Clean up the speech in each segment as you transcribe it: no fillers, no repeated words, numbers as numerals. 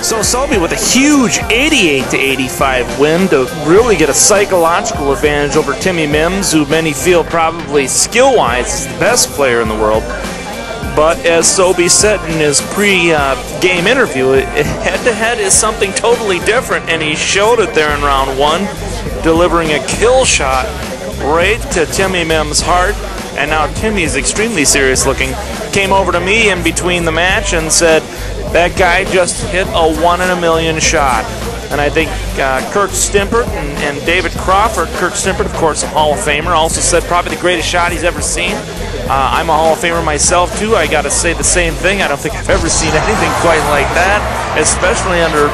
So Sobe with a huge 88-85 win to really get a psychological advantage over Timmy Mims, who many feel probably skill-wise is the best player in the world. But as Sobe said in his pre-game interview, head-to-head is something totally different, and he showed it there in round one, delivering a kill shot right to Timmy Mims' heart. And now Timmy's extremely serious looking, came over to me in between the match and said, that guy just hit a 1 in a million shot. And I think Kirk Stimpert and David Crawford, Kirk Stimpert, of course, a Hall of Famer, also said probably the greatest shot he's ever seen. I'm a Hall of Famer myself, too. I got to say the same thing. I don't think I've ever seen anything quite like that, especially under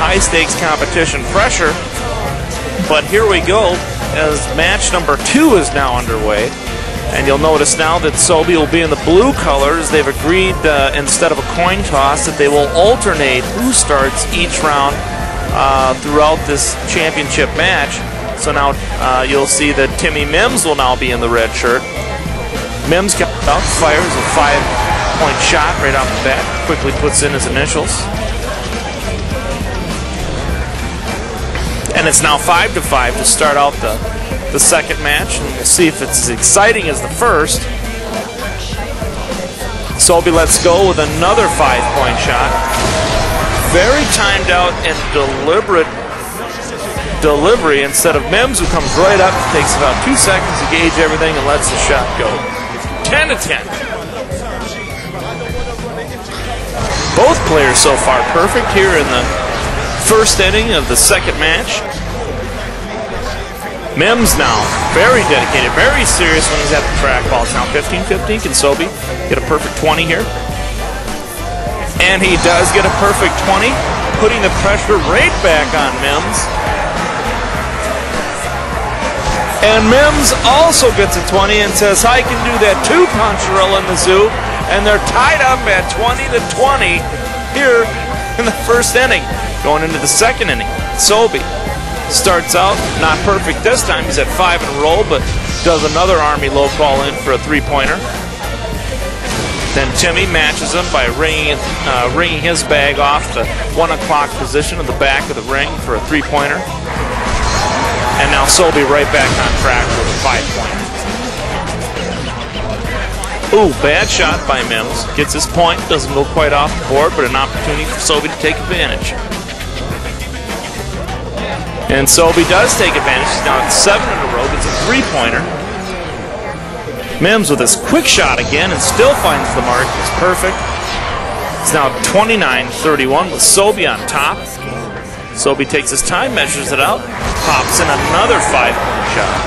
high-stakes competition pressure. But here we go, as match number 2 is now underway. And you'll notice now that Sobe will be in the blue colors. They've agreed, instead of a coin toss, that they will alternate who starts each round throughout this championship match. So now you'll see that Timmy Mims will now be in the red shirt. Mims comes out, fires a 5-point shot right off the bat, quickly puts in his initials. And it's now 5-5 to start out the second match, and we'll see if it's as exciting as the first. Sobe lets go with another 5-point shot. Very timed out and deliberate delivery instead of Mims, who comes right up, takes about 2 seconds to gauge everything and lets the shot go. 10-10. Both players so far perfect here in the first inning of the second match. Mims now very dedicated, very serious when he's at the track ball. It's now 15-15. Can Sobe get a perfect 20 here? And he does get a perfect 20, putting the pressure right back on Mims. And Mims also gets a 20 and says, I can do that too, Poncherella and the Zoo. And they're tied up at 20-20 here in the first inning. Going into the second inning, Sobe starts out not perfect this time. He's at 5 in a row, but does another Army low call in for a 3-pointer. Then Timmy matches him by ringing his bag off the 1 o'clock position of the back of the ring for a 3-pointer. And now Sobe right back on track with a 5-pointer. Ooh, bad shot by Mims. Gets his point, doesn't go quite off the board, but an opportunity for Sobe to take advantage. And Sobe does take advantage. He's now at 7 in a row, gets a 3-pointer. Mims with his quick shot again and still finds the mark. It's perfect. It's now 29-31 with Sobe on top. Sobe takes his time, measures it out, pops in another 5-point shot.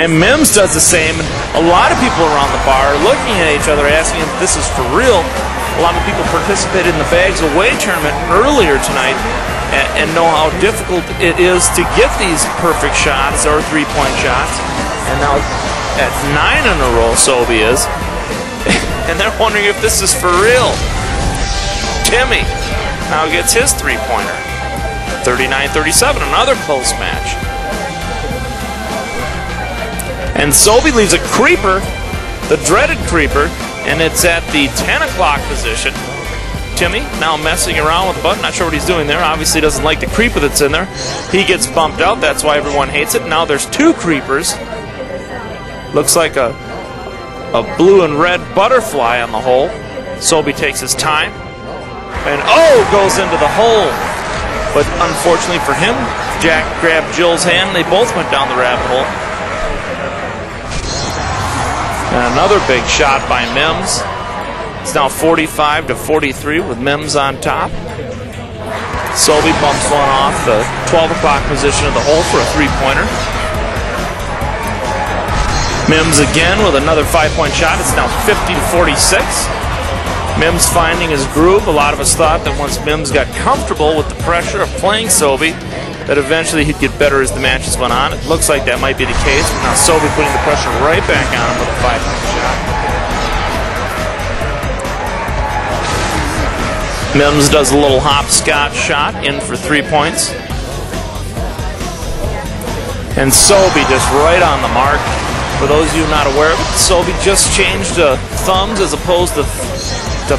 And Mims does the same. A lot of people around the bar are looking at each other, asking if this is for real. A lot of people participated in the Bags Away tournament earlier tonight and know how difficult it is to get these perfect shots or 3-point shots. And now at 9 in a row, Sobe is. And they're wondering if this is for real. Timmy now gets his 3-pointer. 39-37, another close match. And Sobe leaves a creeper, the dreaded creeper, and it's at the 10 o'clock position. Timmy now messing around with the button, not sure what he's doing there. Obviously doesn't like the creeper that's in there. He gets bumped out, that's why everyone hates it. Now there's 2 creepers. Looks like a blue and red butterfly on the hole. Sobe takes his time. And goes into the hole. But unfortunately for him, Jack grabbed Jill's hand. They both went down the rabbit hole. And another big shot by Mims. It's now 45-43 with Mims on top. Sobe bumps one off the 12 o'clock position of the hole for a 3-pointer. Mims again with another 5-point shot. It's now 50-46. Mims finding his groove. A lot of us thought that once Mims got comfortable with the pressure of playing Sobe, that eventually he'd get better as the matches went on. It looks like that might be the case. Now Sobe putting the pressure right back on him with a 5-point shot. Mims does a little hopscotch shot in for 3 points. And Sobe just right on the mark. For those of you not aware of it, Sobe just changed to thumbs as opposed to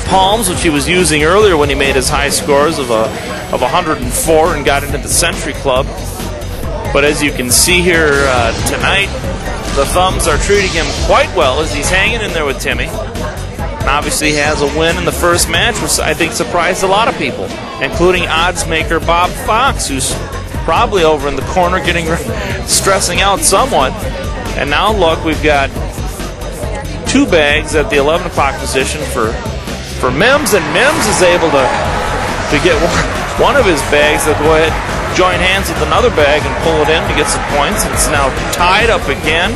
palms, which he was using earlier when he made his high scores of 104 and got into the Century Club. But as you can see here tonight, the thumbs are treating him quite well as he's hanging in there with Timmy. And obviously has a win in the first match, which I think surprised a lot of people, including odds maker Bob Fox, who's probably over in the corner stressing out somewhat. And now look, we've got 2 bags at the 11 o'clock position for Mims, and Mims is able to get one of his bags to go ahead, join hands with another bag and pull it in to get some points. And it's now tied up again,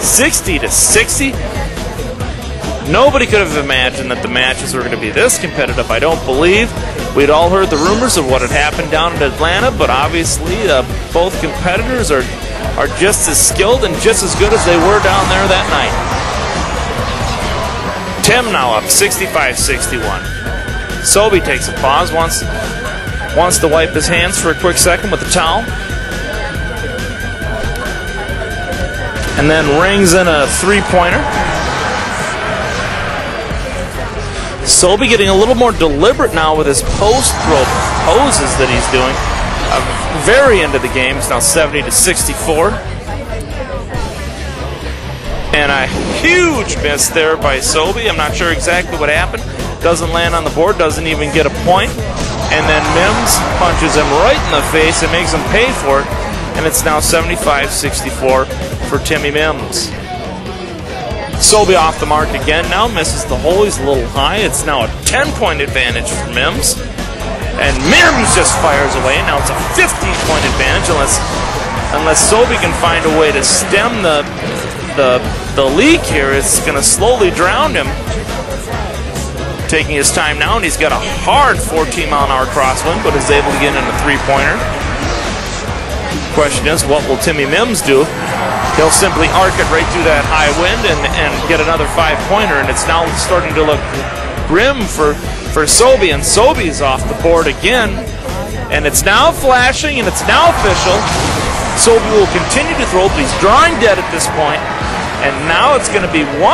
60-60. Nobody could have imagined that the matches were going to be this competitive. I don't believe. We'd all heard the rumors of what had happened down in Atlanta, but obviously both competitors are just as skilled and just as good as they were down there that night. Tim now up 65-61. Sobe takes a pause, wants to wipe his hands for a quick second with a towel, and then rings in a 3-pointer. Sobe getting a little more deliberate now with his post-throw poses that he's doing. Very into the game. It's now 70-64. And a huge miss there by Sobe. I'm not sure exactly what happened. Doesn't land on the board, doesn't even get a point. And then Mims punches him right in the face and makes him pay for it. And it's now 75-64 for Timmy Mims. Sobe off the mark again now, misses the hole. He's a little high. It's now a 10-point advantage for Mims. And Mims just fires away. Now it's a 15-point advantage unless Sobe can find a way to stem the leak here. It's going to slowly drown him. Taking his time now, and he's got a hard 14-mile-an-hour crosswind, but is able to get in a 3-pointer. Question is, what will Timmy Mims do? He'll simply arc it right through that high wind and get another 5-pointer, and it's now starting to look grim for Sobe, and Sobe's off the board again, and it's now flashing, and it's now official. Sobe will continue to throw, but he's drawing dead at this point, and now it's going to be 1-1,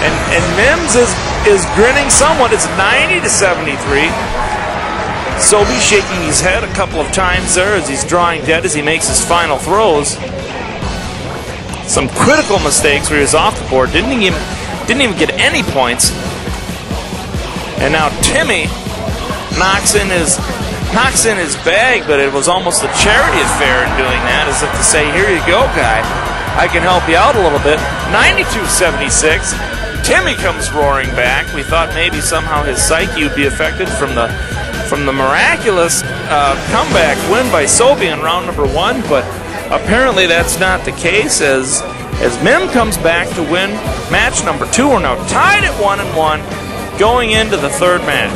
and Mims is grinning somewhat. It's 90-73. Sobe shaking his head a couple of times there as he's drawing dead as he makes his final throws. Some critical mistakes where he was off the board, didn't even get any points. And now Timmy knocks in his bag, but it was almost a charity affair in doing that, as if to say, here you go, guy. I can help you out a little bit. 92-76. Timmy comes roaring back. We thought maybe somehow his psyche would be affected from the miraculous comeback win by Sobe in round number 1, but apparently that's not the case, as Mim comes back to win match number 2. We're now tied at 1-1 going into the third match.